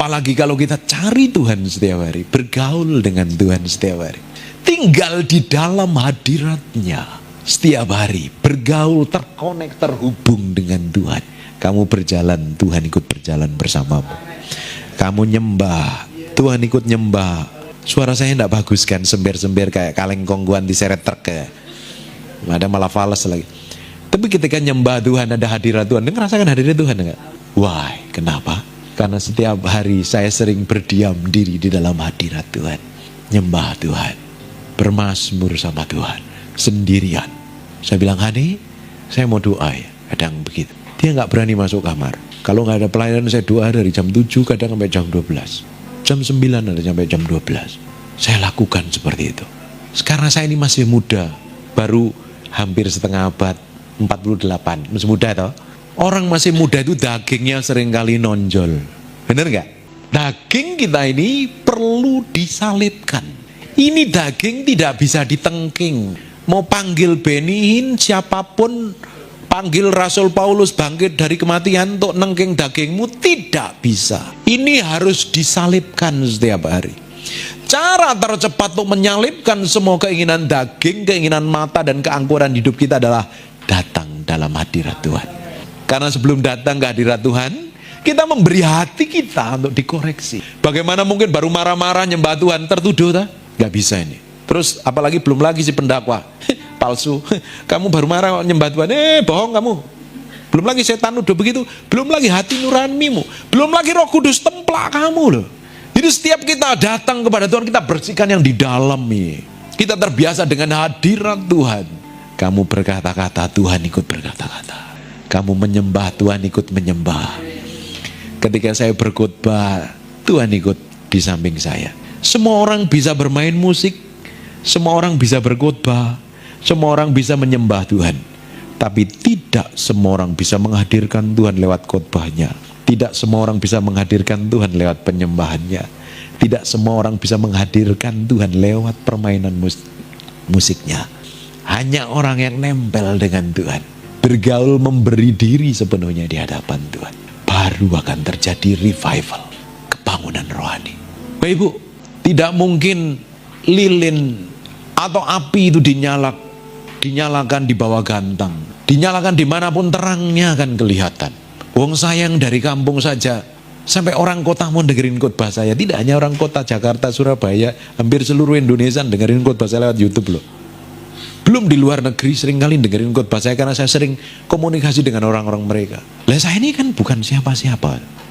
Apalagi kalau kita cari Tuhan setiap hari, bergaul dengan Tuhan setiap hari, tinggal di dalam hadirat-Nya setiap hari, bergaul, terkonek, terhubung dengan Tuhan. Kamu berjalan, Tuhan ikut berjalan bersamamu. Kamu nyembah, Tuhan ikut nyembah. Suara saya tidak bagus kan, sember-sember kayak kaleng kongguan diseret truk ya. Ada malah fales lagi. Tapi ketika nyembah Tuhan, ada hadirat Tuhan, ngerasakan hadirat Tuhan enggak? Why? Kenapa? Karena setiap hari saya sering berdiam diri di dalam hadirat Tuhan, nyembah Tuhan, bermazmur sama Tuhan, sendirian. Saya bilang, Hani, saya mau doa ya. Kadang begitu. Dia nggak berani masuk kamar. Kalau nggak ada pelayanan, saya doa dari jam 7 kadang sampai jam 12. Jam 9 ada sampai jam 12. Saya lakukan seperti itu. Karena saya ini masih muda, baru hampir setengah abad, 48, masih muda toh. Orang masih muda itu dagingnya seringkali nonjol. Bener nggak? Daging kita ini perlu disalibkan. Ini daging tidak bisa ditengking. Mau panggil Benihin siapapun, panggil Rasul Paulus bangkit dari kematian untuk nengking dagingmu, tidak bisa. Ini harus disalibkan setiap hari. Cara tercepat untuk menyalibkan semua keinginan daging, keinginan mata dan keangkuhan hidup kita adalah datang dalam hadirat Tuhan. Karena sebelum datang ke hadirat Tuhan, kita memberi hati kita untuk dikoreksi. Bagaimana mungkin baru marah-marah nyembah Tuhan tertuduh tak? Gak bisa ini. Terus apalagi belum lagi si pendakwa palsu. Kamu baru marah nyembah Tuhan, bohong kamu. Belum lagi setan udah begitu, belum lagi hati nuranimu, belum lagi Roh Kudus templak kamu loh. Jadi setiap kita datang kepada Tuhan, kita bersihkan yang di dalam ini. Kita terbiasa dengan hadirat Tuhan. Kamu berkata-kata, Tuhan ikut berkata-kata. Kamu menyembah, Tuhan ikut menyembah. Ketika saya berkhotbah, Tuhan ikut di samping saya. Semua orang bisa bermain musik, semua orang bisa berkhotbah, semua orang bisa menyembah Tuhan. Tapi tidak semua orang bisa menghadirkan Tuhan lewat khotbahnya. Tidak semua orang bisa menghadirkan Tuhan lewat penyembahannya. Tidak semua orang bisa menghadirkan Tuhan lewat permainan musiknya. Hanya orang yang nempel dengan Tuhan, bergaul, memberi diri sepenuhnya di hadapan Tuhan, baru akan terjadi revival, kebangunan rohani. Bapak Ibu, tidak mungkin lilin atau api itu dinyalakan di bawah gantang, dinyalakan dimanapun terangnya akan kelihatan. Wong sayang dari kampung saja, sampai orang kota mau dengerin khotbah saya. Tidak hanya orang kota Jakarta, Surabaya, hampir seluruh Indonesia dengerin khotbah saya lewat YouTube loh. Belum di luar negeri sering kali dengerin khotbah saya, karena saya sering komunikasi dengan orang-orang mereka. Lah saya ini kan bukan siapa-siapa.